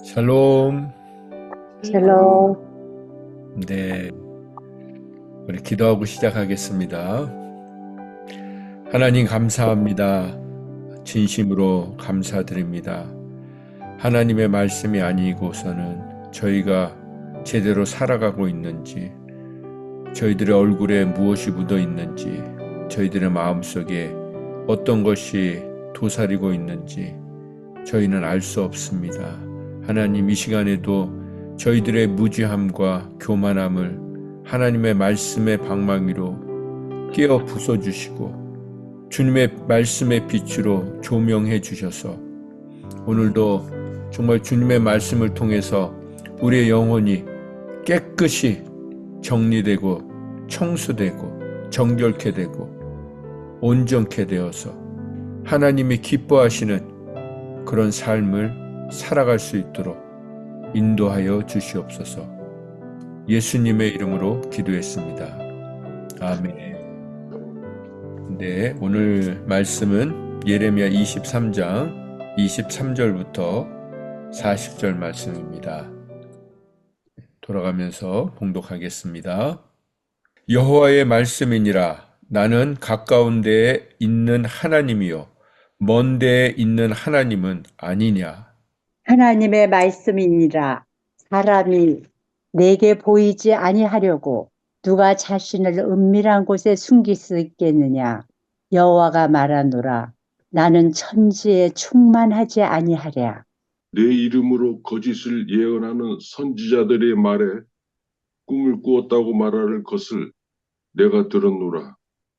샬롬. 샬롬. 네, 우리 기도하고 시작하겠습니다. 하나님 감사합니다. 진심으로 감사드립니다. 하나님의 말씀이 아니고서는 저희가 제대로 살아가고 있는지, 저희들의 얼굴에 무엇이 묻어 있는지, 저희들의 마음속에 어떤 것이 도사리고 있는지 저희는 알 수 없습니다. 하나님, 이 시간에도 저희들의 무지함과 교만함을 하나님의 말씀의 방망이로 깨어 부숴주시고 주님의 말씀의 빛으로 조명해 주셔서 오늘도 정말 주님의 말씀을 통해서 우리의 영혼이 깨끗이 정리되고 청수되고 정결케 되고 온전케 되어서 하나님이 기뻐하시는 그런 삶을 살아갈 수 있도록 인도하여 주시옵소서. 예수님의 이름으로 기도했습니다. 아멘. 네, 오늘 말씀은 예레미야 23장 23절부터 40절 말씀입니다. 돌아가면서 봉독하겠습니다. 여호와의 말씀이니라. 나는 가까운 데에 있는 하나님이요 먼 데에 있는 하나님은 아니냐. 하나님의 말씀이니라. 사람이 내게 보이지 아니하려고 누가 자신을 은밀한 곳에 숨길 수 있겠느냐. 여호와가 말하노라. 나는 천지에 충만하지 아니하랴. 내 이름으로 거짓을 예언하는 선지자들의 말에 꿈을 꾸었다고 말하는 것을 내가 들었노라.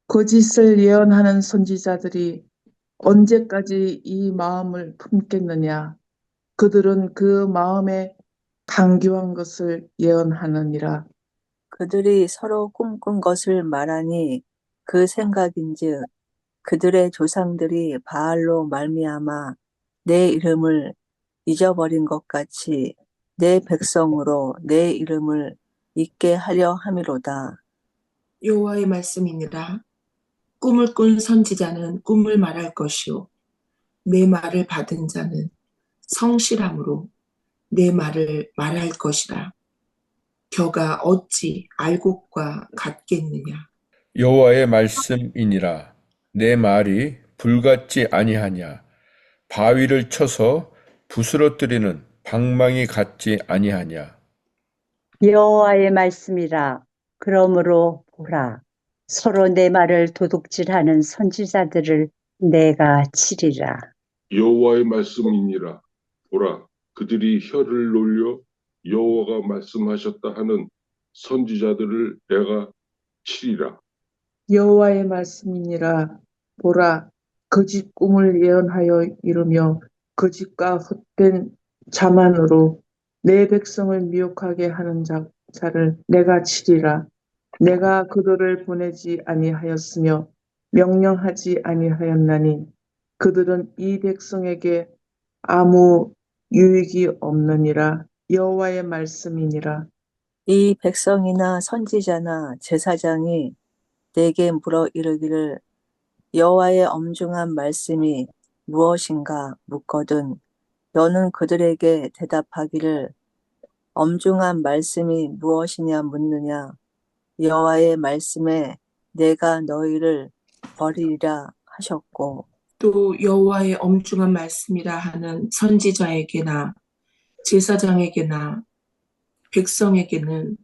거짓을 예언하는 선지자들이 언제까지 이 마음을 품겠느냐. 그들은 그 마음에 강교한 것을 예언하느니라. 그들이 서로 꿈꾼 것을 말하니 그 생각인즉 그들의 조상들이 바알로 말미암아 내 이름을 잊어버린 것 같이 내 백성으로 내 이름을 잊게 하려 함이로다. 여호와의 말씀이니라. 꿈을 꾼 선지자는 꿈을 말할 것이요 내 말을 받은 자는 성실함으로 내 말을 말할 것이라. 겨가 어찌 알곡과 같겠느냐. 여호와의 말씀이니라. 내 말이 불같지 아니하냐. 바위를 쳐서 부스러뜨리는 방망이 같지 아니하냐. 여호와의 말씀이라. 그러므로 보라. 서로 내 말을 도둑질하는 선지자들을 내가 치리라. 여호와의 말씀이니라. 보라, 그들이 혀를 놀려 여호와가 말씀하셨다 하는 선지자들을 내가 치리라. 여호와의 말씀이니라. 보라, 거짓 꿈을 예언하여 이루며 거짓과 헛된 자만으로 내 백성을 미혹하게 하는 자를 내가 치리라. 내가 그들을 보내지 아니하였으며 명령하지 아니하였나니 그들은 이 백성에게 아무 유익이 없느니라. 여호와의 말씀이니라. 이 백성이나 선지자나 제사장이 내게 물어 이르기를 여호와의 엄중한 말씀이 무엇인가 묻거든 너는 그들에게 대답하기를 엄중한 말씀이 무엇이냐 묻느냐. 여호와의 말씀에 내가 너희를 버리리라 하셨고 또 여호와의 엄중한 말씀이라 하는 선지자에게나 제사장에게나 백성에게는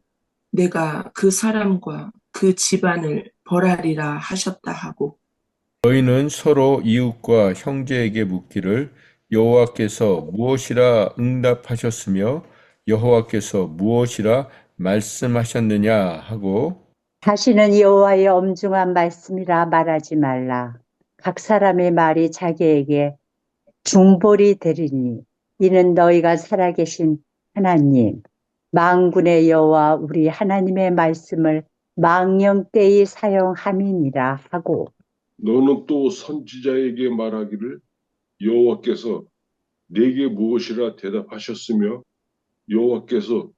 내가 그 사람과 그 집안을 벌하리라 하셨다 하고 너희는 서로 이웃과 형제에게 묻기를 여호와께서 무엇이라 응답하셨으며 여호와께서 무엇이라 말씀하셨느냐 하고 다시는 여호와의 엄중한 말씀이라 말하지 말라. 각 사람의 말이 자기에게 중볼이 되리니 이는 너희가 살아계신 하나님 만군의 여호와 우리 하나님의 말씀을 망령되이 사용함이니라 하고 너는 또 선지자에게 말하기를 여호와께서 내게 무엇이라 대답하셨으며 여호와께서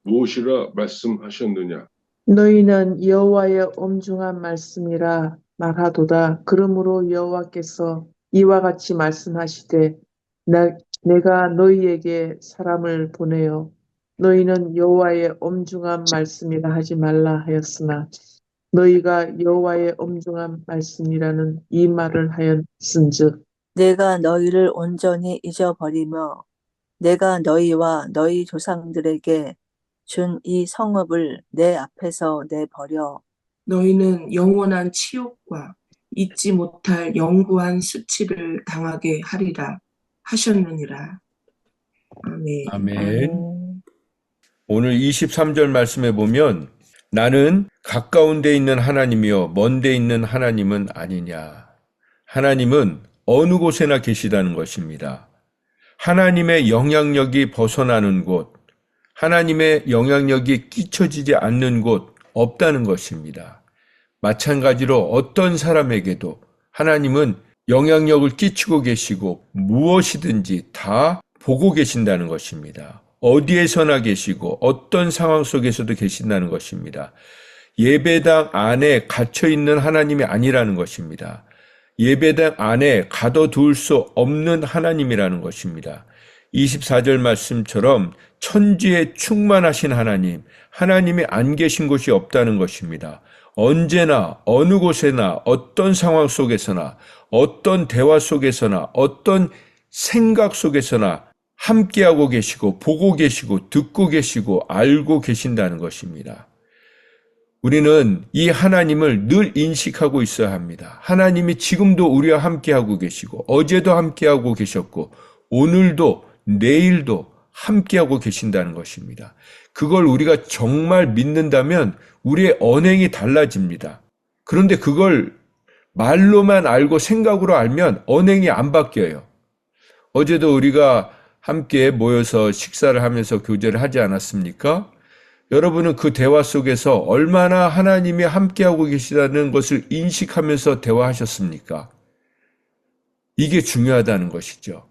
무엇이라 말씀하셨느냐. 너희는 여호와의 엄중한 말씀이라 말하도다. 그러므로 여호와께서 이와 같이 말씀하시되 내가 너희에게 사람을 보내어 너희는 여호와의 엄중한 말씀이라 하지 말라 하였으나 너희가 여호와의 엄중한 말씀이라는 이 말을 하였은즉 내가 너희를 온전히 잊어버리며 내가 너희와 너희 조상들에게 준 이 성읍을 내 앞에서 내버려 너희는 영원한 치욕과 잊지 못할 영구한 수치를 당하게 하리라 하셨느니라. 아멘. 아멘. 오늘 23절 말씀에 보면 나는 가까운 데 있는 하나님이요 먼 데 있는 하나님은 아니냐. 하나님은 어느 곳에나 계시다는 것입니다. 하나님의 영향력이 벗어나는 곳, 하나님의 영향력이 끼쳐지지 않는 곳 없다는 것입니다. 마찬가지로 어떤 사람에게도 하나님은 영향력을 끼치고 계시고 무엇이든지 다 보고 계신다는 것입니다. 어디에서나 계시고 어떤 상황 속에서도 계신다는 것입니다. 예배당 안에 갇혀있는 하나님이 아니라는 것입니다. 예배당 안에 가둬둘 수 없는 하나님이라는 것입니다. 24절 말씀처럼 천지에 충만하신 하나님, 하나님이 안 계신 곳이 없다는 것입니다. 언제나 어느 곳에나 어떤 상황 속에서나 어떤 대화 속에서나 어떤 생각 속에서나 함께하고 계시고 보고 계시고 듣고 계시고 알고 계신다는 것입니다. 우리는 이 하나님을 늘 인식하고 있어야 합니다. 하나님이 지금도 우리와 함께하고 계시고 어제도 함께하고 계셨고 오늘도 내일도 함께하고 계신다는 것입니다. 그걸 우리가 정말 믿는다면 우리의 언행이 달라집니다. 그런데 그걸 말로만 알고 생각으로 알면 언행이 안 바뀌어요. 어제도 우리가 함께 모여서 식사를 하면서 교제를 하지 않았습니까? 여러분은 그 대화 속에서 얼마나 하나님이 함께하고 계시다는 것을 인식하면서 대화하셨습니까? 이게 중요하다는 것이죠.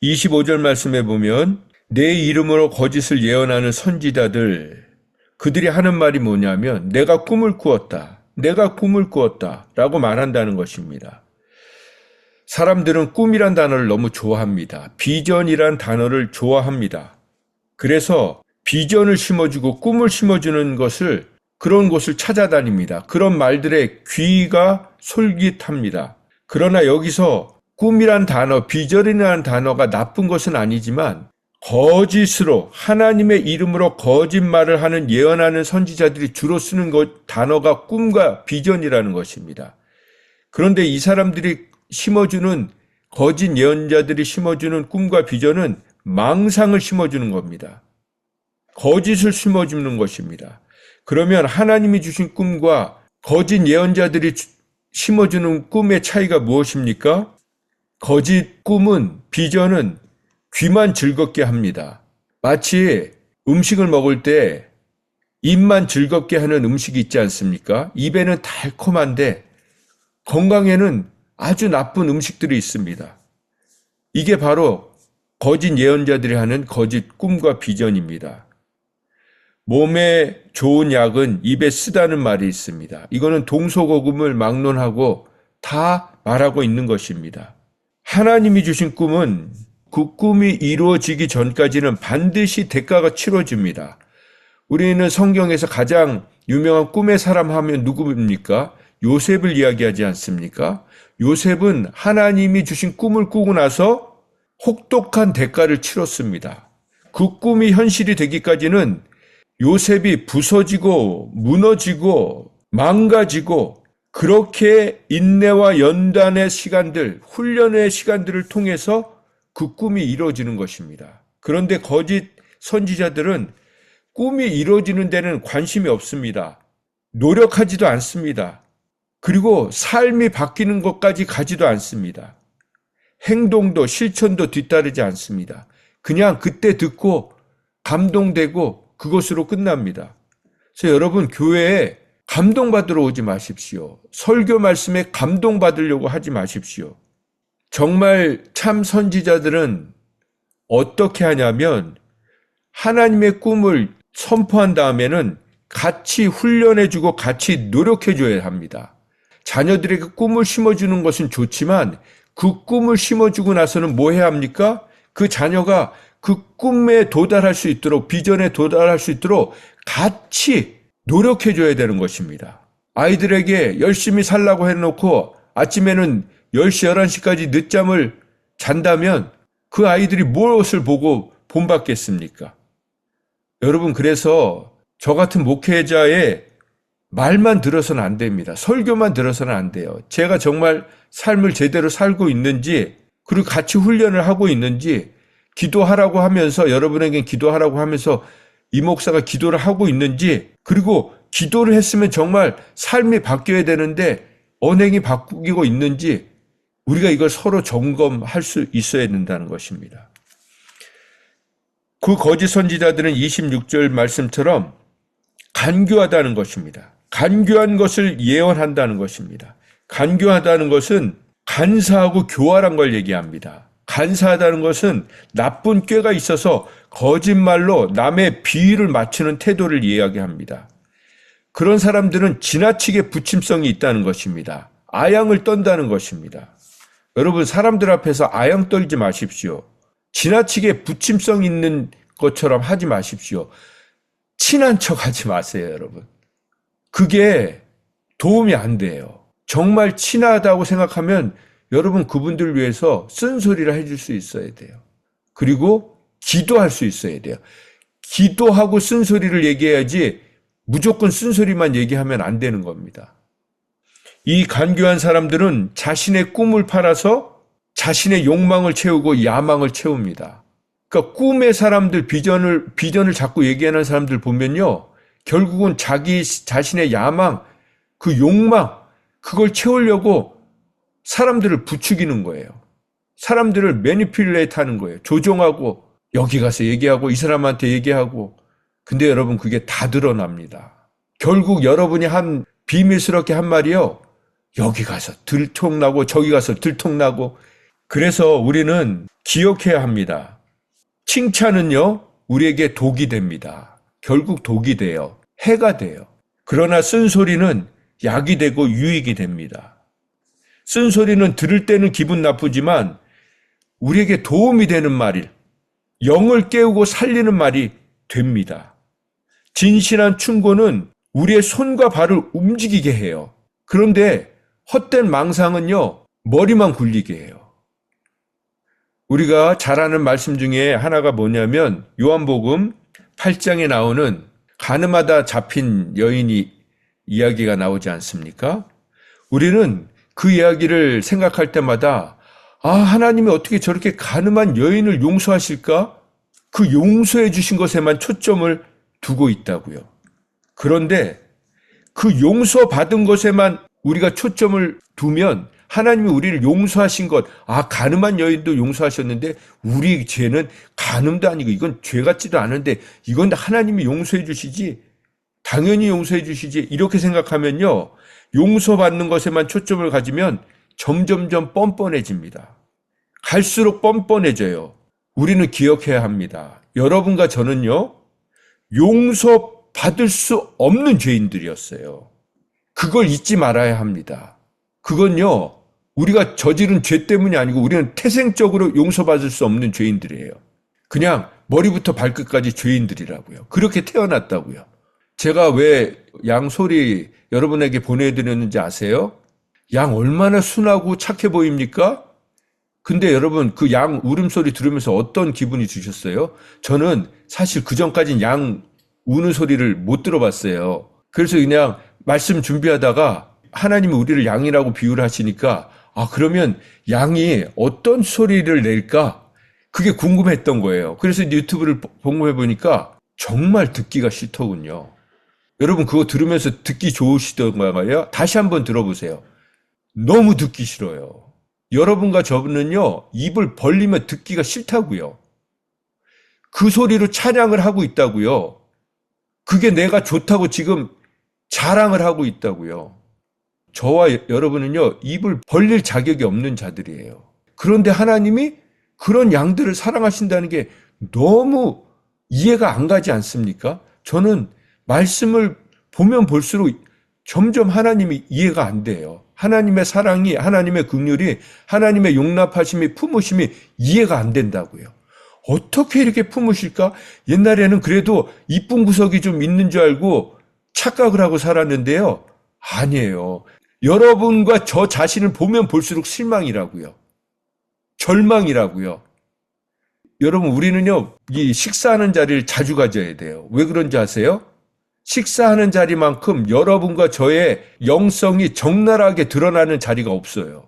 25절 말씀에 보면 내 이름으로 거짓을 예언하는 선지자들, 그들이 하는 말이 뭐냐면 내가 꿈을 꾸었다. 내가 꿈을 꾸었다 라고 말한다는 것입니다. 사람들은 꿈이란 단어를 너무 좋아합니다. 비전이란 단어를 좋아합니다. 그래서 비전을 심어주고 꿈을 심어주는 것을 그런 곳을 찾아다닙니다. 그런 말들에 귀가 솔깃합니다. 그러나 여기서 꿈이란 단어, 비전이라는 단어가 나쁜 것은 아니지만 거짓으로 하나님의 이름으로 거짓말을 하는 예언하는 선지자들이 주로 쓰는 단어가 꿈과 비전이라는 것입니다. 그런데 이 사람들이 심어주는 거짓 예언자들이 심어주는 꿈과 비전은 망상을 심어주는 겁니다. 거짓을 심어주는 것입니다. 그러면 하나님이 주신 꿈과 거짓 예언자들이 심어주는 꿈의 차이가 무엇입니까? 거짓 꿈은, 비전은 귀만 즐겁게 합니다. 마치 음식을 먹을 때 입만 즐겁게 하는 음식이 있지 않습니까? 입에는 달콤한데 건강에는 아주 나쁜 음식들이 있습니다. 이게 바로 거짓 예언자들이 하는 거짓 꿈과 비전입니다. 몸에 좋은 약은 입에 쓰다는 말이 있습니다. 이거는 동서고금을 막론하고 다 말하고 있는 것입니다. 하나님이 주신 꿈은 그 꿈이 이루어지기 전까지는 반드시 대가가 치러집니다. 우리는 성경에서 가장 유명한 꿈의 사람 하면 누구입니까? 요셉을 이야기하지 않습니까? 요셉은 하나님이 주신 꿈을 꾸고 나서 혹독한 대가를 치렀습니다. 그 꿈이 현실이 되기까지는 요셉이 부서지고 무너지고 망가지고 그렇게 인내와 연단의 시간들, 훈련의 시간들을 통해서 그 꿈이 이루어지는 것입니다. 그런데 거짓 선지자들은 꿈이 이루어지는 데는 관심이 없습니다. 노력하지도 않습니다. 그리고 삶이 바뀌는 것까지 가지도 않습니다. 행동도 실천도 뒤따르지 않습니다. 그냥 그때 듣고 감동되고 그것으로 끝납니다. 그래서 여러분 교회에 감동받으러 오지 마십시오. 설교 말씀에 감동받으려고 하지 마십시오. 정말 참 선지자들은 어떻게 하냐면 하나님의 꿈을 선포한 다음에는 같이 훈련해주고 같이 노력해줘야 합니다. 자녀들에게 꿈을 심어주는 것은 좋지만 그 꿈을 심어주고 나서는 뭐 해야 합니까? 그 자녀가 그 꿈에 도달할 수 있도록, 비전에 도달할 수 있도록 같이 노력해 줘야 되는 것입니다. 아이들에게 열심히 살라고 해놓고 아침에는 10시, 11시까지 늦잠을 잔다면 그 아이들이 무엇을 보고 본받겠습니까? 여러분, 그래서 저 같은 목회자의 말만 들어서는 안 됩니다. 설교만 들어서는 안 돼요. 제가 정말 삶을 제대로 살고 있는지, 그리고 같이 훈련을 하고 있는지, 기도하라고 하면서, 여러분에게 기도하라고 하면서 이 목사가 기도를 하고 있는지, 그리고 기도를 했으면 정말 삶이 바뀌어야 되는데 언행이 바뀌고 있는지, 우리가 이걸 서로 점검할 수 있어야 된다는 것입니다. 그 거짓 선지자들은 26절 말씀처럼 간교하다는 것입니다. 간교한 것을 예언한다는 것입니다. 간교하다는 것은 간사하고 교활한 걸 얘기합니다. 간사하다는 것은 나쁜 꾀가 있어서 거짓말로 남의 비위를 맞추는 태도를 이야기합니다. 그런 사람들은 지나치게 부침성이 있다는 것입니다. 아양을 떤다는 것입니다. 여러분, 사람들 앞에서 아양 떨지 마십시오. 지나치게 부침성 있는 것처럼 하지 마십시오. 친한 척 하지 마세요, 여러분. 그게 도움이 안 돼요. 정말 친하다고 생각하면 여러분 그분들 위해서 쓴소리를 해줄 수 있어야 돼요. 그리고 기도할 수 있어야 돼요. 기도하고 쓴소리를 얘기해야지 무조건 쓴소리만 얘기하면 안 되는 겁니다. 이 간교한 사람들은 자신의 꿈을 팔아서 자신의 욕망을 채우고 야망을 채웁니다. 그러니까 꿈의 사람들, 비전을 자꾸 얘기하는 사람들 보면요, 결국은 자기 자신의 야망, 그 욕망, 그걸 채우려고 사람들을 부추기는 거예요. 사람들을 매니플레이트 하는 거예요. 조종하고, 여기 가서 얘기하고, 이 사람한테 얘기하고. 근데 여러분, 그게 다 드러납니다. 결국 여러분이 비밀스럽게 한 말이요, 여기 가서 들통나고 저기 가서 들통나고. 그래서 우리는 기억해야 합니다. 칭찬은요, 우리에게 독이 됩니다. 결국 독이 돼요. 해가 돼요. 그러나 쓴소리는 약이 되고 유익이 됩니다. 쓴소리는 들을 때는 기분 나쁘지만 우리에게 도움이 되는 말이, 영을 깨우고 살리는 말이 됩니다. 진실한 충고는 우리의 손과 발을 움직이게 해요. 그런데 헛된 망상은요, 머리만 굴리게 해요. 우리가 잘 아는 말씀 중에 하나가 뭐냐면 요한복음 8장에 나오는 가늠하다 잡힌 여인이 이야기가 나오지 않습니까? 우리는 그 이야기를 생각할 때마다 하나님이 어떻게 저렇게 가늠한 여인을 용서하실까? 그 용서해 주신 것에만 초점을 두고 있다고요. 그런데 그 용서받은 것에만 우리가 초점을 두면 하나님이 우리를 용서하신 것, 가늠한 여인도 용서하셨는데 우리 죄는 간음도 아니고 이건 죄 같지도 않은데 이건 하나님이 용서해 주시지, 당연히 용서해 주시지, 이렇게 생각하면요, 용서받는 것에만 초점을 가지면 점점점 뻔뻔해집니다. 갈수록 뻔뻔해져요. 우리는 기억해야 합니다. 여러분과 저는요, 용서받을 수 없는 죄인들이었어요. 그걸 잊지 말아야 합니다. 그건요, 우리가 저지른 죄 때문이 아니고 우리는 태생적으로 용서받을 수 없는 죄인들이에요. 그냥 머리부터 발끝까지 죄인들이라고요. 그렇게 태어났다고요. 제가 왜 양 소리 여러분에게 보내드렸는지 아세요? 양 얼마나 순하고 착해 보입니까? 근데 여러분, 그 양 울음소리 들으면서 어떤 기분이 드셨어요? 저는 사실 그전까진 양 우는 소리를 못 들어봤어요. 그래서 그냥 말씀 준비하다가 하나님이 우리를 양이라고 비유를 하시니까 그러면 양이 어떤 소리를 낼까? 그게 궁금했던 거예요. 그래서 유튜브를 공부해 보니까 정말 듣기가 싫더군요. 여러분, 그거 들으면서 듣기 좋으시던가요? 다시 한번 들어보세요. 너무 듣기 싫어요. 여러분과 저는요, 입을 벌리면 듣기가 싫다고요. 그 소리로 찬양을 하고 있다고요. 그게 내가 좋다고 지금 자랑을 하고 있다고요. 저와 여러분은요, 입을 벌릴 자격이 없는 자들이에요. 그런데 하나님이 그런 양들을 사랑하신다는 게 너무 이해가 안 가지 않습니까? 저는 말씀을 보면 볼수록 점점 하나님이 이해가 안 돼요. 하나님의 사랑이, 하나님의 긍휼이, 하나님의 용납하심이, 품으심이 이해가 안 된다고요. 어떻게 이렇게 품으실까? 옛날에는 그래도 이쁜 구석이 좀 있는 줄 알고 착각을 하고 살았는데요. 아니에요. 여러분과 저 자신을 보면 볼수록 실망이라고요. 절망이라고요. 여러분, 우리는요, 이 식사하는 자리를 자주 가져야 돼요. 왜 그런지 아세요? 식사하는 자리만큼 여러분과 저의 영성이 적나라하게 드러나는 자리가 없어요.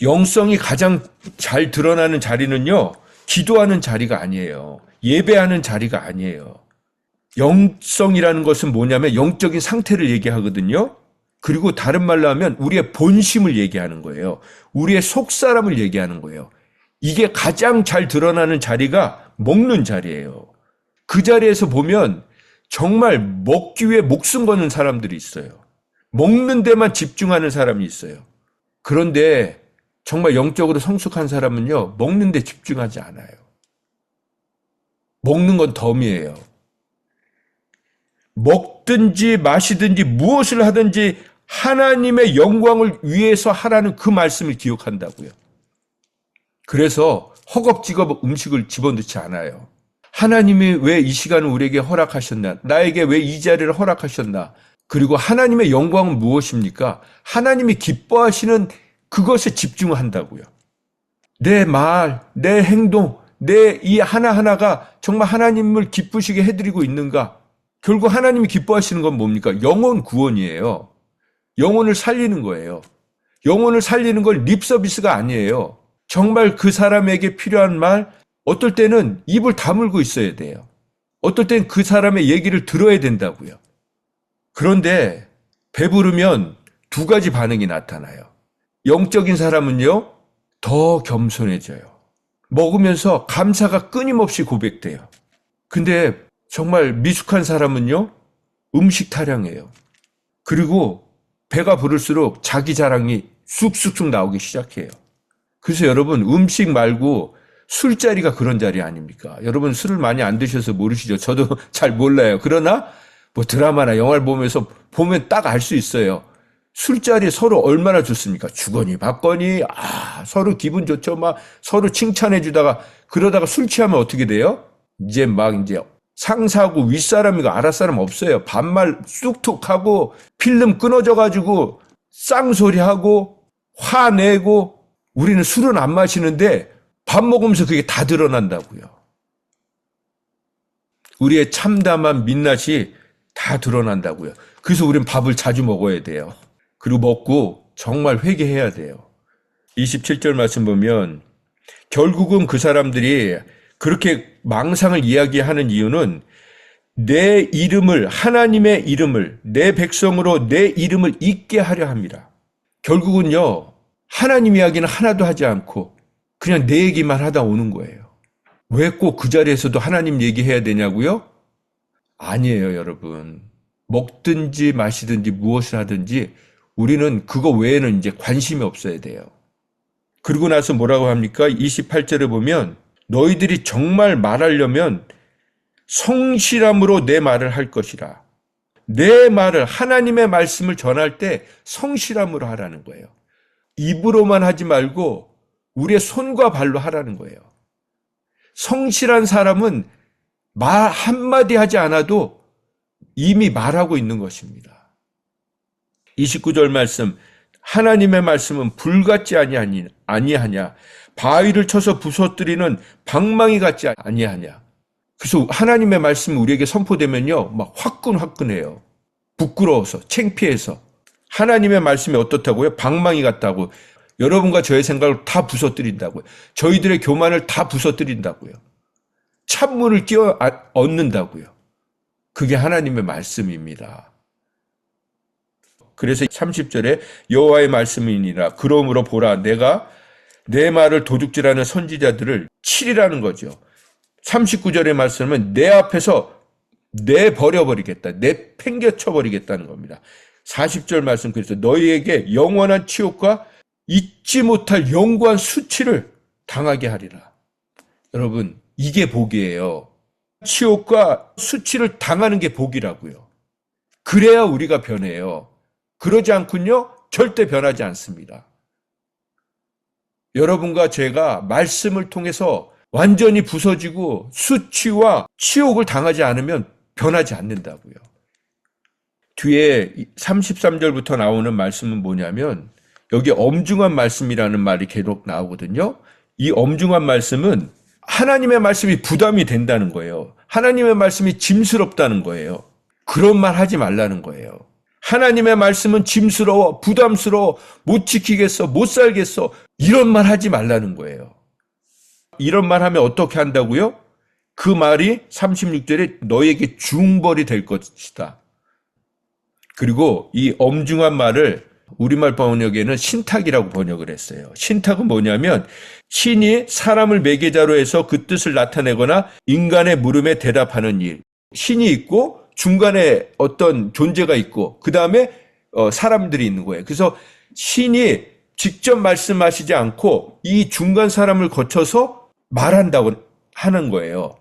영성이 가장 잘 드러나는 자리는요, 기도하는 자리가 아니에요. 예배하는 자리가 아니에요. 영성이라는 것은 뭐냐면 영적인 상태를 얘기하거든요. 그리고 다른 말로 하면 우리의 본심을 얘기하는 거예요. 우리의 속사람을 얘기하는 거예요. 이게 가장 잘 드러나는 자리가 먹는 자리예요. 그 자리에서 보면 정말 먹기 위해 목숨 거는 사람들이 있어요. 먹는 데만 집중하는 사람이 있어요. 그런데 정말 영적으로 성숙한 사람은요, 먹는 데 집중하지 않아요. 먹는 건 덤이에요. 먹든지 마시든지 무엇을 하든지 하나님의 영광을 위해서 하라는 그 말씀을 기억한다고요. 그래서 허겁지겁 음식을 집어넣지 않아요. 하나님이 왜 이 시간을 우리에게 허락하셨나? 나에게 왜 이 자리를 허락하셨나? 그리고 하나님의 영광은 무엇입니까? 하나님이 기뻐하시는 그것에 집중한다고요. 내 말, 내 행동, 내 이 하나하나가 정말 하나님을 기쁘시게 해드리고 있는가? 결국 하나님이 기뻐하시는 건 뭡니까? 영혼 구원이에요. 영혼을 살리는 거예요. 영혼을 살리는 건 립서비스가 아니에요. 정말 그 사람에게 필요한 말, 어떨 때는 입을 다물고 있어야 돼요. 어떨 때는 그 사람의 얘기를 들어야 된다고요. 그런데 배부르면 두 가지 반응이 나타나요. 영적인 사람은요, 더 겸손해져요. 먹으면서 감사가 끊임없이 고백돼요. 근데 정말 미숙한 사람은요, 음식 타령해요. 그리고 배가 부를수록 자기 자랑이 쑥쑥쑥 나오기 시작해요. 그래서 여러분, 음식 말고 술자리가 그런 자리 아닙니까? 여러분 술을 많이 안 드셔서 모르시죠? 저도 잘 몰라요. 그러나 뭐 드라마나 영화를 보면서 보면 딱 알 수 있어요. 술자리 서로 얼마나 좋습니까? 주거니 받거니, 서로 기분 좋죠. 막 서로 칭찬해 주다가, 그러다가 술 취하면 어떻게 돼요? 이제 상사하고 윗사람이고 아랫사람 없어요. 반말 쑥툭 하고 필름 끊어져 가지고 쌍소리하고 화내고. 우리는 술은 안 마시는데 밥 먹으면서 그게 다 드러난다고요. 우리의 참담한 민낯이 다 드러난다고요. 그래서 우리는 밥을 자주 먹어야 돼요. 그리고 먹고 정말 회개해야 돼요. 27절 말씀 보면 결국은 그 사람들이 그렇게 망상을 이야기하는 이유는 내 이름을, 하나님의 이름을, 내 백성으로 내 이름을 잊게 하려 합니다. 결국은요, 하나님 이야기는 하나도 하지 않고 그냥 내 얘기만 하다 오는 거예요. 왜 꼭 그 자리에서도 하나님 얘기해야 되냐고요? 아니에요, 여러분. 먹든지 마시든지 무엇을 하든지 우리는 그거 외에는 이제 관심이 없어야 돼요. 그러고 나서 뭐라고 합니까? 28절에 보면 너희들이 정말 말하려면 성실함으로 내 말을 할 것이라. 내 말을, 하나님의 말씀을 전할 때 성실함으로 하라는 거예요. 입으로만 하지 말고 우리의 손과 발로 하라는 거예요. 성실한 사람은 말 한마디 하지 않아도 이미 말하고 있는 것입니다. 29절 말씀, 하나님의 말씀은 불같지 아니하냐, 바위를 쳐서 부서뜨리는 방망이 같지 아니하냐. 그래서 하나님의 말씀이 우리에게 선포되면요, 막 화끈화끈해요. 부끄러워서, 창피해서. 하나님의 말씀이 어떻다고요? 방망이 같다고. 여러분과 저의 생각을 다 부서뜨린다고요. 저희들의 교만을 다 부서뜨린다고요. 찬물을 끼워 얻는다고요. 그게 하나님의 말씀입니다. 그래서 30절에 여호와의 말씀이니라. 그러므로 보라, 내가 내 말을 도둑질하는 선지자들을 치리라는 거죠. 39절의 말씀은 내 앞에서 내버려버리겠다. 내팽개쳐버리겠다는 겁니다. 40절 말씀, 그래서 너희에게 영원한 치욕과 잊지 못할 영구한 수치를 당하게 하리라. 여러분, 이게 복이에요. 치욕과 수치를 당하는 게 복이라고요. 그래야 우리가 변해요. 그러지 않군요. 절대 변하지 않습니다. 여러분과 제가 말씀을 통해서 완전히 부서지고 수치와 치욕을 당하지 않으면 변하지 않는다고요. 뒤에 33절부터 나오는 말씀은 뭐냐면 여기 엄중한 말씀이라는 말이 계속 나오거든요. 이 엄중한 말씀은 하나님의 말씀이 부담이 된다는 거예요. 하나님의 말씀이 짐스럽다는 거예요. 그런 말 하지 말라는 거예요. 하나님의 말씀은 짐스러워, 부담스러워, 못 지키겠어, 못 살겠어, 이런 말 하지 말라는 거예요. 이런 말 하면 어떻게 한다고요? 그 말이 36절에 너에게 중벌이 될 것이다. 그리고 이 엄중한 말을 우리말 번역에는 신탁이라고 번역을 했어요. 신탁은 뭐냐면 신이 사람을 매개자로 해서 그 뜻을 나타내거나 인간의 물음에 대답하는 일. 신이 있고 중간에 어떤 존재가 있고 그 다음에 사람들이 있는 거예요. 그래서 신이 직접 말씀하시지 않고 이 중간 사람을 거쳐서 말한다고 하는 거예요.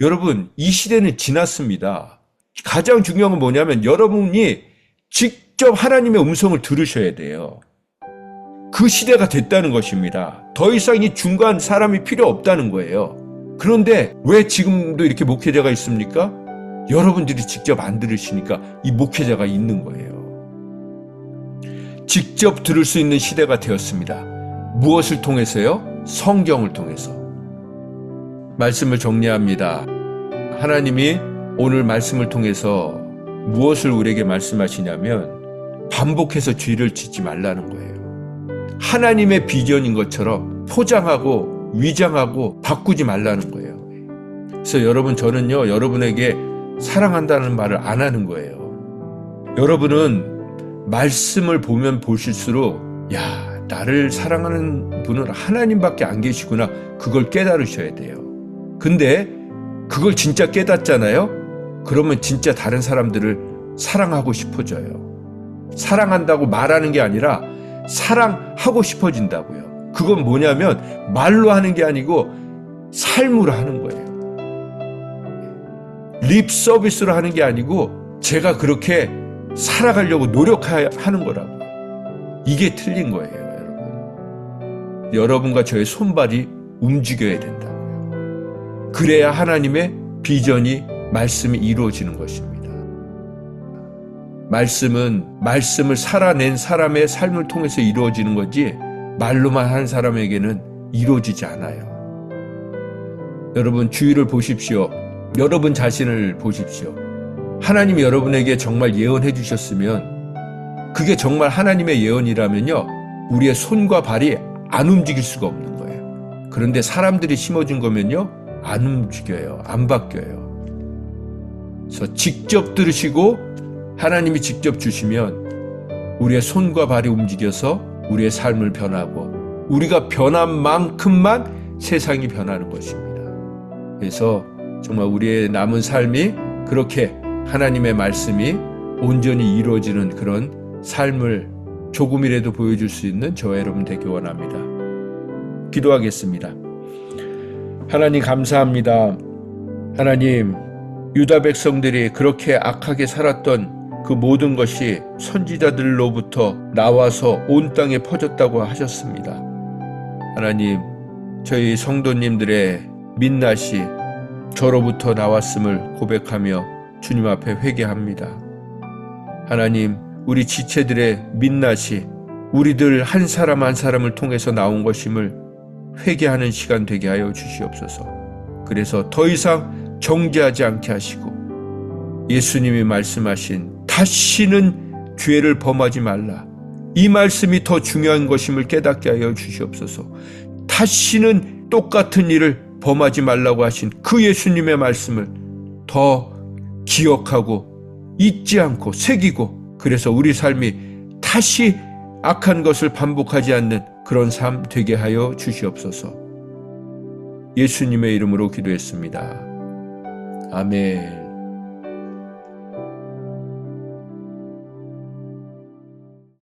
여러분, 이 시대는 지났습니다. 가장 중요한 건 뭐냐면 여러분이 직접 하나님의 음성을 들으셔야 돼요. 그 시대가 됐다는 것입니다. 더 이상 이 중간 사람이 필요 없다는 거예요. 그런데 왜 지금도 이렇게 목회자가 있습니까? 여러분들이 직접 안 들으시니까 이 목회자가 있는 거예요. 직접 들을 수 있는 시대가 되었습니다. 무엇을 통해서요? 성경을 통해서. 말씀을 정리합니다. 하나님이 오늘 말씀을 통해서 무엇을 우리에게 말씀하시냐면 반복해서 죄를 짓지 말라는 거예요. 하나님의 비전인 것처럼 포장하고 위장하고 바꾸지 말라는 거예요. 그래서 여러분, 저는요, 여러분에게 사랑한다는 말을 안 하는 거예요. 여러분은 말씀을 보면 보실수록 야, 나를 사랑하는 분은 하나님밖에 안 계시구나, 그걸 깨달으셔야 돼요. 근데 그걸 진짜 깨닫잖아요? 그러면 진짜 다른 사람들을 사랑하고 싶어져요. 사랑한다고 말하는 게 아니라 사랑하고 싶어진다고요. 그건 뭐냐면 말로 하는 게 아니고 삶으로 하는 거예요. 립 서비스로 하는 게 아니고 제가 그렇게 살아가려고 노력하는 거라고요. 이게 틀린 거예요, 여러분. 여러분과 저의 손발이 움직여야 된다고요. 그래야 하나님의 비전이, 말씀이 이루어지는 것입니다. 말씀은 말씀을 살아낸 사람의 삶을 통해서 이루어지는 거지 말로만 한 사람에게는 이루어지지 않아요. 여러분, 주위를 보십시오. 여러분 자신을 보십시오. 하나님이 여러분에게 정말 예언해 주셨으면 그게 정말 하나님의 예언이라면요, 우리의 손과 발이 안 움직일 수가 없는 거예요. 그런데 사람들이 심어준 거면요, 안 움직여요. 안 바뀌어요. 그래서 직접 들으시고 하나님이 직접 주시면 우리의 손과 발이 움직여서 우리의 삶을 변하고 우리가 변한 만큼만 세상이 변하는 것입니다. 그래서 정말 우리의 남은 삶이 그렇게 하나님의 말씀이 온전히 이루어지는 그런 삶을 조금이라도 보여줄 수 있는 저와 여러분 되기 원합니다. 기도하겠습니다. 하나님, 감사합니다. 하나님, 유다 백성들이 그렇게 악하게 살았던 그 모든 것이 선지자들로부터 나와서 온 땅에 퍼졌다고 하셨습니다. 하나님, 저희 성도님들의 민낯이 저로부터 나왔음을 고백하며 주님 앞에 회개합니다. 하나님, 우리 지체들의 민낯이 우리들 한 사람 한 사람을 통해서 나온 것임을 회개하는 시간 되게 하여 주시옵소서. 그래서 더 이상 정죄하지 않게 하시고 예수님이 말씀하신 다시는 죄를 범하지 말라, 이 말씀이 더 중요한 것임을 깨닫게 하여 주시옵소서. 다시는 똑같은 일을 범하지 말라고 하신 그 예수님의 말씀을 더 기억하고 잊지 않고 새기고, 그래서 우리 삶이 다시 악한 것을 반복하지 않는 그런 삶 되게 하여 주시옵소서. 예수님의 이름으로 기도했습니다. 아멘.